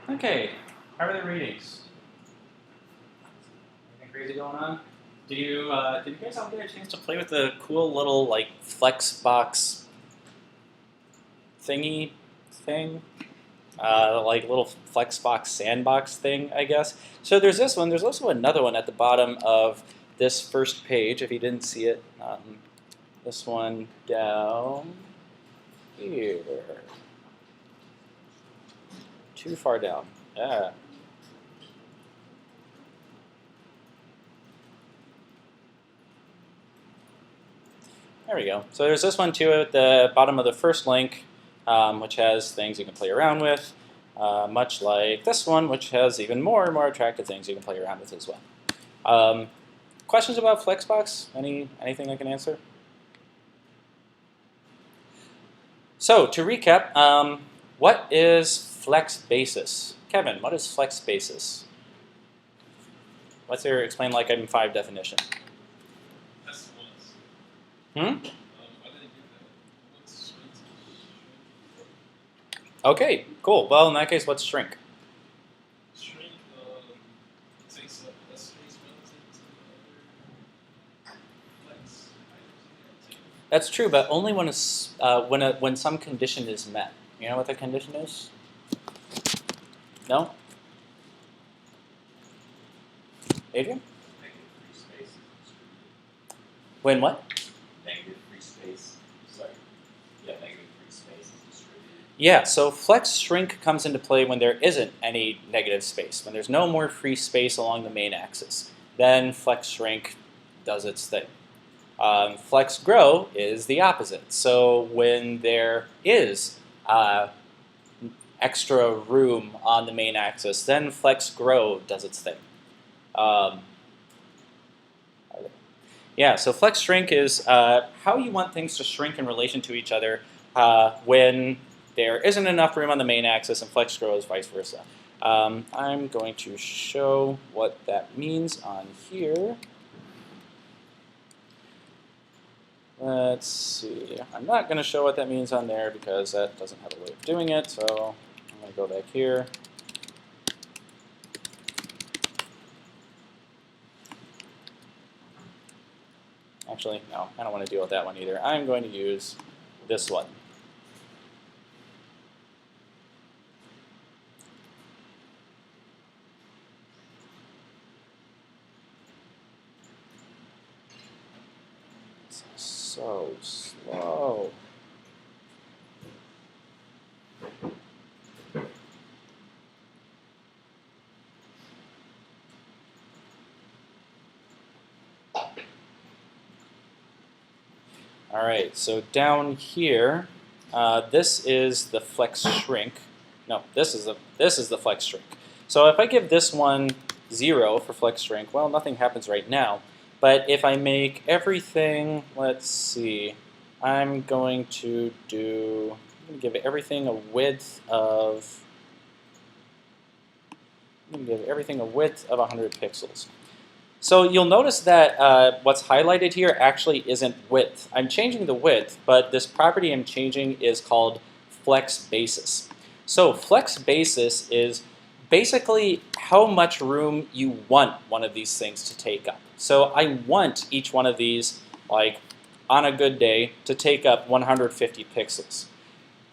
Okay, how are the readings? Anything crazy going on? Did you guys all get a chance to play with the cool little like Flexbox thingy thing? Like little Flexbox sandbox thing, I guess. So there's this one. There's also another one at the bottom of this first page. If you didn't see it, this one down here, too far down. Yeah. There we go. So there's this one too at the bottom of the first link, which has things you can play around with, much like this one, which has even more and more attractive things you can play around with as well. Questions about Flexbox? Anything I can answer? So to recap, what is flex basis? Kevin, what is flex basis? Let's hear explain like item 5 definition. Hmm? Okay, cool. Well, in that case, what's shrink? Shrink takes up less space relative to flex items. That's true, but only when when some condition is met. You know what the condition is? No? Adrian? Negative free space is distributed. When what? Negative free space. Sorry. Yeah, negative free space is distributed. Yeah, so flex shrink comes into play when there isn't any negative space, when there's no more free space along the main axis. Then flex shrink does its thing. Flex grow is the opposite. So when there is extra room on the main axis, then flex grow does its thing. Yeah, so flex shrink is how you want things to shrink in relation to each other when there isn't enough room on the main axis, and flex grow is vice versa. I'm going to show what that means on here. Let's see. I'm not going to show what that means on there because that doesn't have a way of doing it, so I'm going to go back here. Actually, no, I don't want to deal with that one either. I'm going to use this one. It's so slow. All right, so down here, this is the flex shrink. No, this is the flex shrink. So if I give this one 0 for flex shrink, well, nothing happens right now. But if I make everything, let's see, I'm going to give everything a width of 100 pixels. So you'll notice that what's highlighted here actually isn't width. I'm changing the width, but this property I'm changing is called flex basis. So flex basis is basically how much room you want one of these things to take up. So I want each one of these, like on a good day, to take up 150 pixels.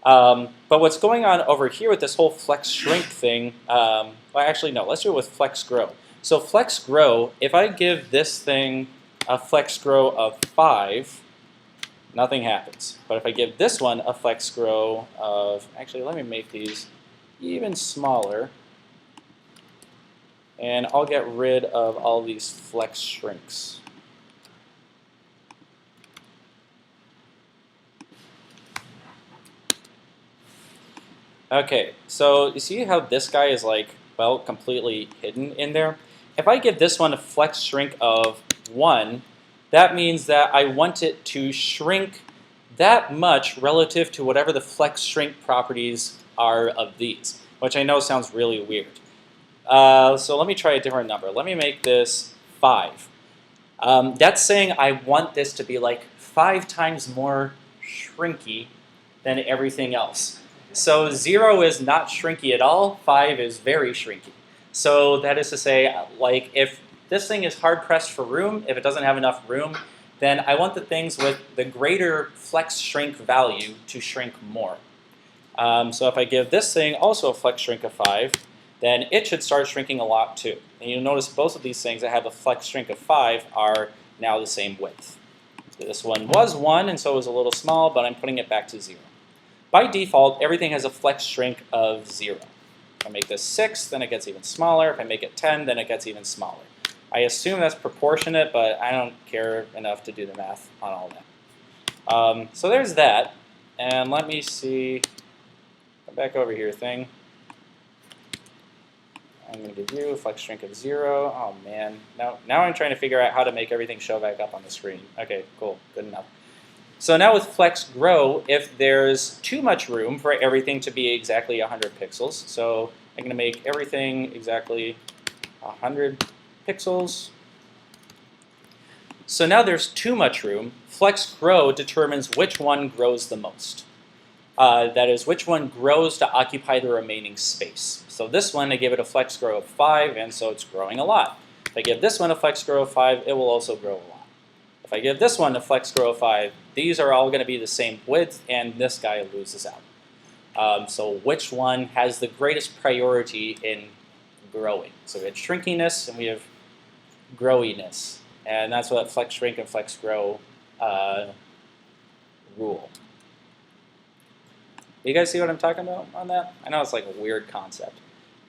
But what's going on over here with this whole flex shrink thing, well actually no, let's do it with flex grow. So flex grow, if I give this thing a flex grow of 5, nothing happens. But if I give this one a flex grow of, actually let me make these even smaller, and I'll get rid of all these flex shrinks. Okay, so you see how this guy is like, well, completely hidden in there? If I give this one a flex shrink of 1, that means that I want it to shrink that much relative to whatever the flex shrink properties are of these, which I know sounds really weird. So let me try a different number. Let me make this 5. That's saying I want this to be like 5 times more shrinky than everything else. So 0 is not shrinky at all, 5 is very shrinky. So that is to say, like if this thing is hard pressed for room, if it doesn't have enough room, then I want the things with the greater flex shrink value to shrink more. So if I give this thing also a flex shrink of 5, then it should start shrinking a lot too. And you'll notice both of these things that have a flex shrink of 5 are now the same width. So this one was 1, and so it was a little small, but I'm putting it back to 0. By default, everything has a flex shrink of 0. If I make this 6, then it gets even smaller. If I make it 10, then it gets even smaller. I assume that's proportionate, but I don't care enough to do the math on all that. So there's that. And let me see. Come back over here, thing. I'm going to give you a flex shrink of 0. Oh, man. Now I'm trying to figure out how to make everything show back up on the screen. OK, cool. Good enough. So now with flex grow, if there's too much room for everything to be exactly 100 pixels, so I'm going to make everything exactly 100 pixels. So now there's too much room. Flex grow determines which one grows the most. That is, which one grows to occupy the remaining space. So this one, I give it a flex grow of 5, and so it's growing a lot. If I give this one a flex grow of 5, it will also grow a lot. If I give this one a flex grow of 5, these are all going to be the same width, and this guy loses out. So which one has the greatest priority in growing? So we have shrinkiness, and we have growiness. And that's what flex shrink and flex grow rule. You guys see what I'm talking about on that? I know it's like a weird concept.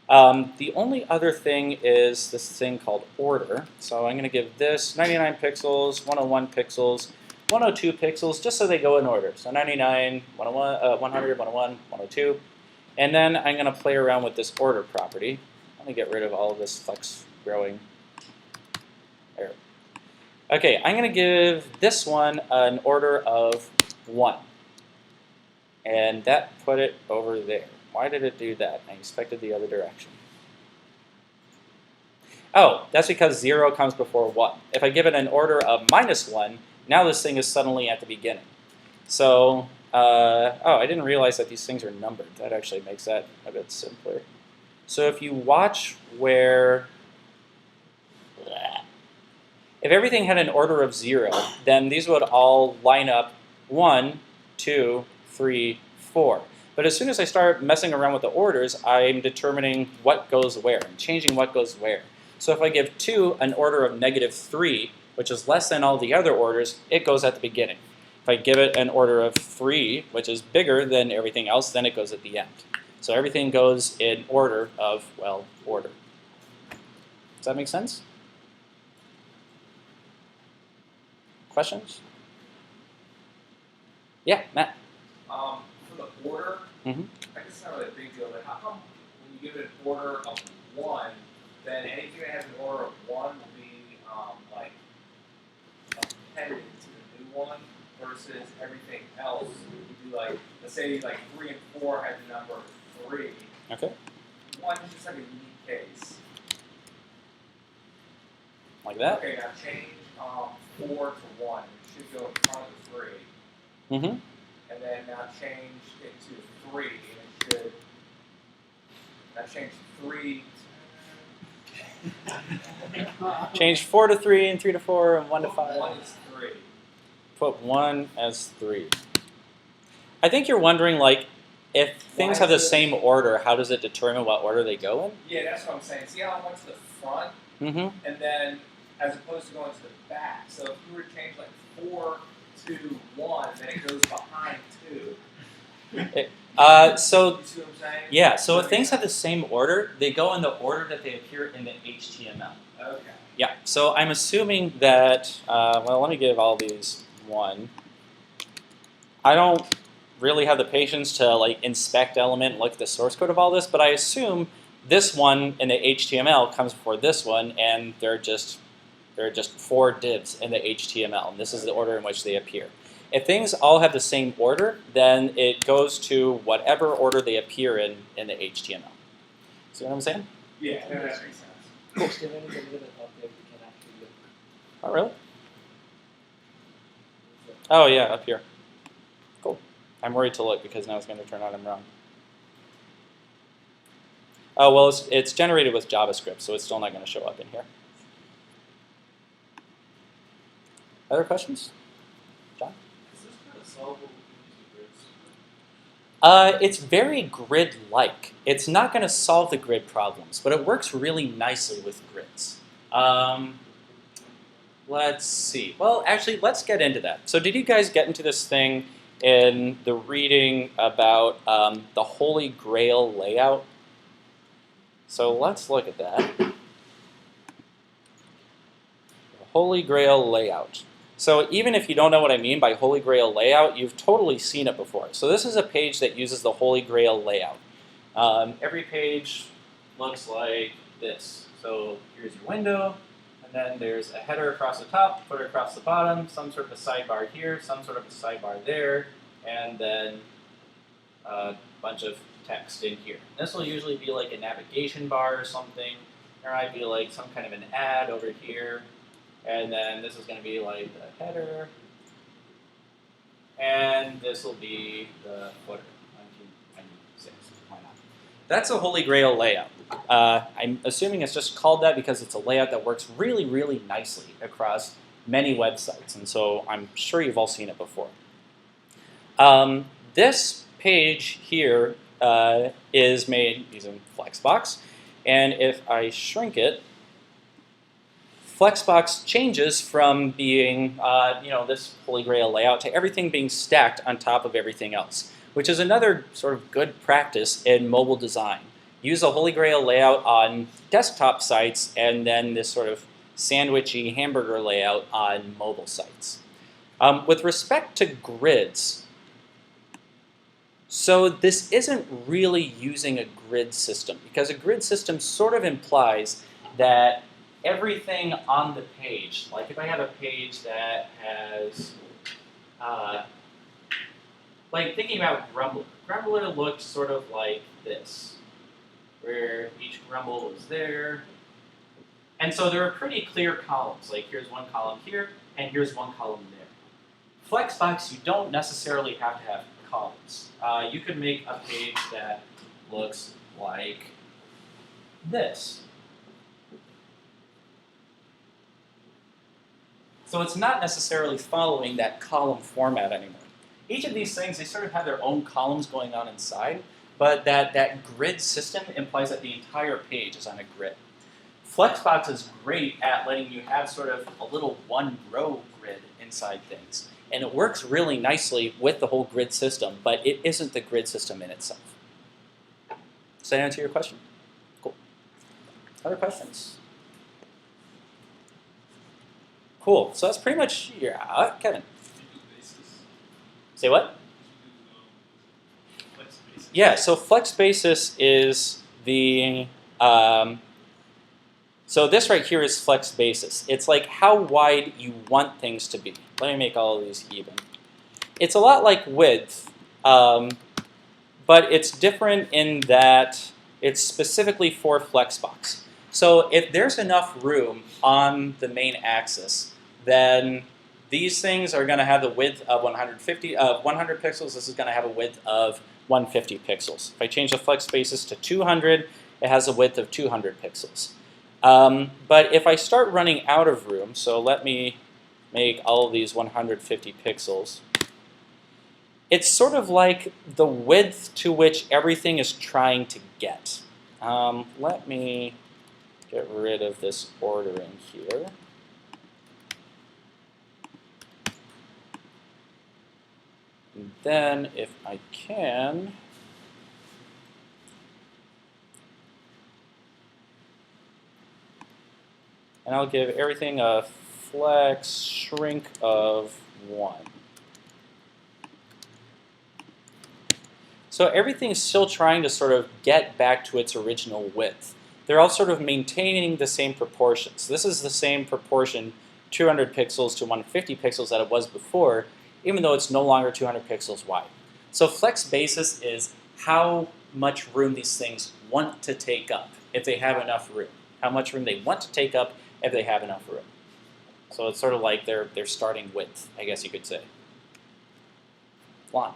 The only other thing is this thing called order. So I'm going to give this 99 pixels, 101 pixels, 102 pixels, just so they go in order. So 99, 101, 100, 101, 102. And then I'm going to play around with this order property. Let me get rid of all of this flex growing. There. OK, I'm going to give this one an order of 1. And that put it over there. Why did it do that? I expected the other direction. Oh, that's because 0 comes before 1. If I give it an order of -1, now this thing is suddenly at the beginning. So, oh, I didn't realize that these things are numbered. That actually makes that a bit simpler. So if you watch where, if everything had an order of 0, then these would all line up 1, 2, 3, 4. But as soon as I start messing around with the orders, I'm determining what goes where. I'm changing what goes where. So if I give 2 an order of -3, which is less than all the other orders, it goes at the beginning. If I give it an order of 3, which is bigger than everything else, then it goes at the end. So everything goes in order of, well, order. Does that make sense? Questions? Yeah, Matt. For the order, I guess it's not really a big deal, but how come when you give it an order of 1, then anything that has an order of 1 will be like appended to the new one versus everything else? You do like, let's say like 3 and 4 had the number 3. Okay. 1 is just like a unique case. Like that? Okay, now change 4 to 1. It should go in front of the 3. Mm-hmm. And then now change it to 3, and it should now change 3. Change 4 to 3, and 3 to 4, and 1 to 5. 1 is 3. Put 1 as 3. I think you're wondering, like, if things have the same order, how does it determine what order they go in? Yeah, that's what I'm saying. See how I went to the front, Mm-hmm. and then as opposed to going to the back. So if you were to change like 4 to 1, then it goes behind 2. So You see what I'm saying? yeah, so if things have the same order, they go in the order that they appear in the HTML. Okay. Yeah, so I'm assuming that, well, let me give all these 1. I don't really have the patience to like inspect element and look at the source code of all this, but I assume this one in the HTML comes before this one, and there are just 4 divs in the HTML, and this is the order in which they appear. If things all have the same order, then it goes to whatever order they appear in the HTML. See what I'm saying? Yeah, that makes sense. Oh, really? Oh, yeah, up here. Cool. I'm worried to look because now it's going to turn out I'm wrong. Oh, well, it's generated with JavaScript, so it's still not going to show up in here. Other questions? John? Is this kind of solvable with using grids? It's very grid-like. It's not going to solve the grid problems, but it works really nicely with grids. Let's see. Well, actually, let's get into that. So did you guys get into this thing in the reading about the Holy Grail layout? So let's look at that. The Holy Grail layout. So even if you don't know what I mean by Holy Grail layout, you've totally seen it before. So this is a page that uses the Holy Grail layout. Every page looks like this. So here's your window, and then there's a header across the top, footer across the bottom, some sort of a sidebar here, some sort of a sidebar there, and then a bunch of text in here. This will usually be like a navigation bar or something. There might be like some kind of an ad over here. And then this is going to be like the header. And this will be the footer. 1996. Why not? That's a Holy Grail layout. I'm assuming it's just called that because it's a layout that works really, really nicely across many websites. And so I'm sure you've all seen it before. This page here is made using Flexbox. And if I shrink it, Flexbox changes from being this Holy Grail layout to everything being stacked on top of everything else, which is another sort of good practice in mobile design. Use a Holy Grail layout on desktop sites and then this sort of sandwichy hamburger layout on mobile sites. With respect to grids, so this isn't really using a grid system, because a grid system sort of implies that everything on the page, like if I have a page that has, like thinking about Grumbler. Grumbler looks sort of like this, where each grumble is there. And so there are pretty clear columns, like here's one column here, and here's one column there. Flexbox, you don't necessarily have to have columns. You could make a page that looks like this. So it's not necessarily following that column format anymore. Each of these things, they sort of have their own columns going on inside, but that grid system implies that the entire page is on a grid. Flexbox is great at letting you have sort of a little one-row grid inside things. And it works really nicely with the whole grid system, but it isn't the grid system in itself. Does that answer your question? Cool. Other questions? Cool. So that's pretty much Kevin. Say what? Yeah. So flex basis is the. So this right here is flex basis. It's like how wide you want things to be. Let me make all of these even. It's a lot like width, but it's different in that it's specifically for Flexbox. So if there's enough room on the main axis, then these things are going to have the width of 100 pixels. This is going to have a width of 150 pixels. If I change the flex basis to 200, it has a width of 200 pixels. But if I start running out of room, so let me make all of these 150 pixels, it's sort of like the width to which everything is trying to get. Let me get rid of this ordering here. And then if I can, and I'll give everything a flex shrink of 1. So everything's still trying to sort of get back to its original width. They're all sort of maintaining the same proportions. This is the same proportion, 200 pixels to 150 pixels that it was before, even though it's no longer 200 pixels wide. So flex basis is how much room these things want to take up if they have enough room. How much room they want to take up if they have enough room. So it's sort of like their starting width, I guess you could say. Lon.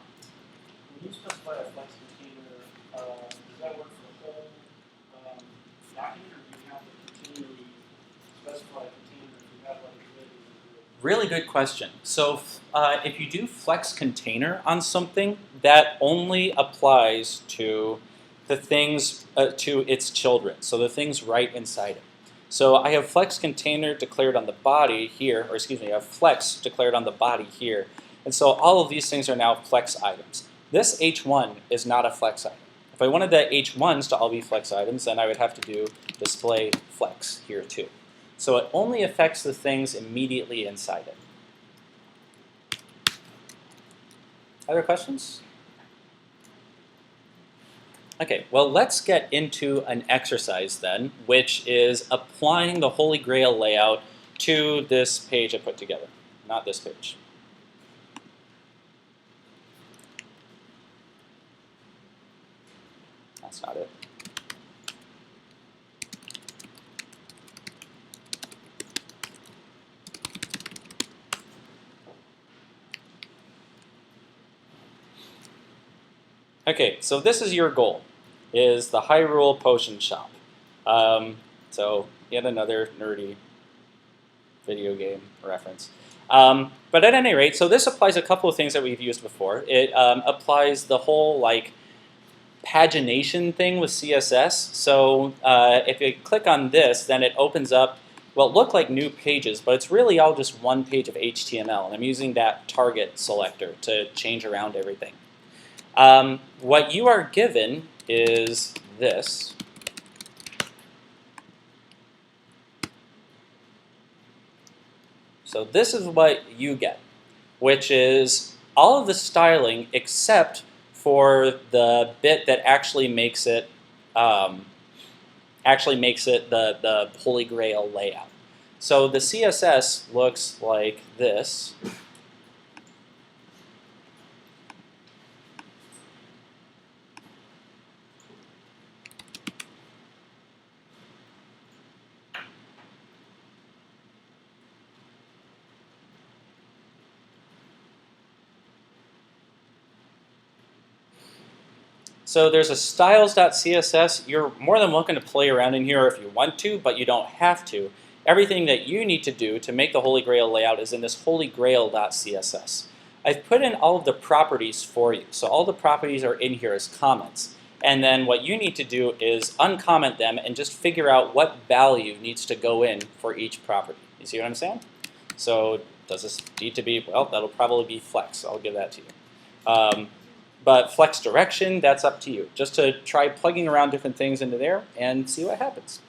When you specify a flex container, does that work for the whole Really good question. So if you do flex container on something, that only applies to the things, to its children, so the things right inside it. So I have flex container declared on the body here, or excuse me, I have flex declared on the body here. And so all of these things are now flex items. This H1 is not a flex item. If I wanted the H1s to all be flex items, then I would have to do display flex here too. So it only affects the things immediately inside it. Other questions? Okay, well, let's get into an exercise then, which is applying the Holy Grail layout to this page I put together, not this page. That's not it. Okay, so this is your goal, is the Hyrule Potion Shop. So yet another nerdy video game reference. But at any rate, so this applies a couple of things that we've used before. It applies the whole like pagination thing with CSS. So if you click on this, then it opens up what look like new pages, but it's really all just one page of HTML. And I'm using that target selector to change around everything. What you are given is this. So this is what you get, which is all of the styling except for the bit that actually makes it the Holy Grail layout. So the CSS looks like this. So there's a styles.css. You're more than welcome to play around in here if you want to, but you don't have to. Everything that you need to do to make the Holy Grail layout is in this holygrail.css. I've put in all of the properties for you. So all the properties are in here as comments. And then what you need to do is uncomment them and just figure out what value needs to go in for each property. You see what I'm saying? So does this need to be, well, that'll probably be flex. I'll give that to you. But flex direction, that's up to you. Just to try plugging around different things into there and see what happens.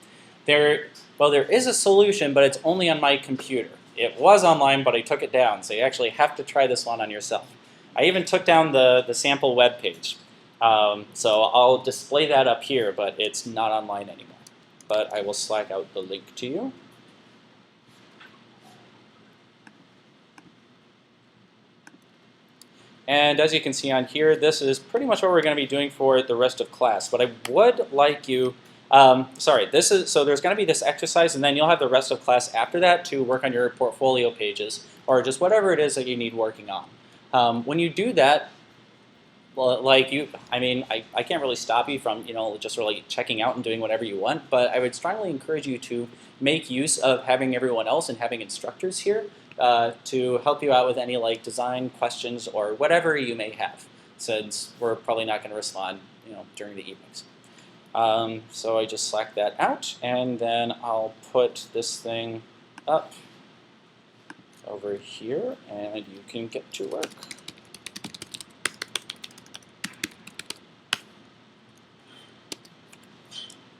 There is a solution, but it's only on my computer. It was online, but I took it down, so you actually have to try this one on yourself. I even took down the sample web page. So I'll display that up here, but it's not online anymore. But I will Slack out the link to you. And as you can see on here, this is pretty much what we're going to be doing for the rest of class. But I would like you, so there's going to be this exercise, and then you'll have the rest of class after that to work on your portfolio pages, or just whatever it is that you need working on. When you do that, well, I can't really stop you from, just really checking out and doing whatever you want, but I would strongly encourage you to make use of having everyone else and having instructors here to help you out with any design questions or whatever you may have, since we're probably not going to respond, during the evenings. So I just Slack that out, and then I'll put this thing up over here, and you can get to work.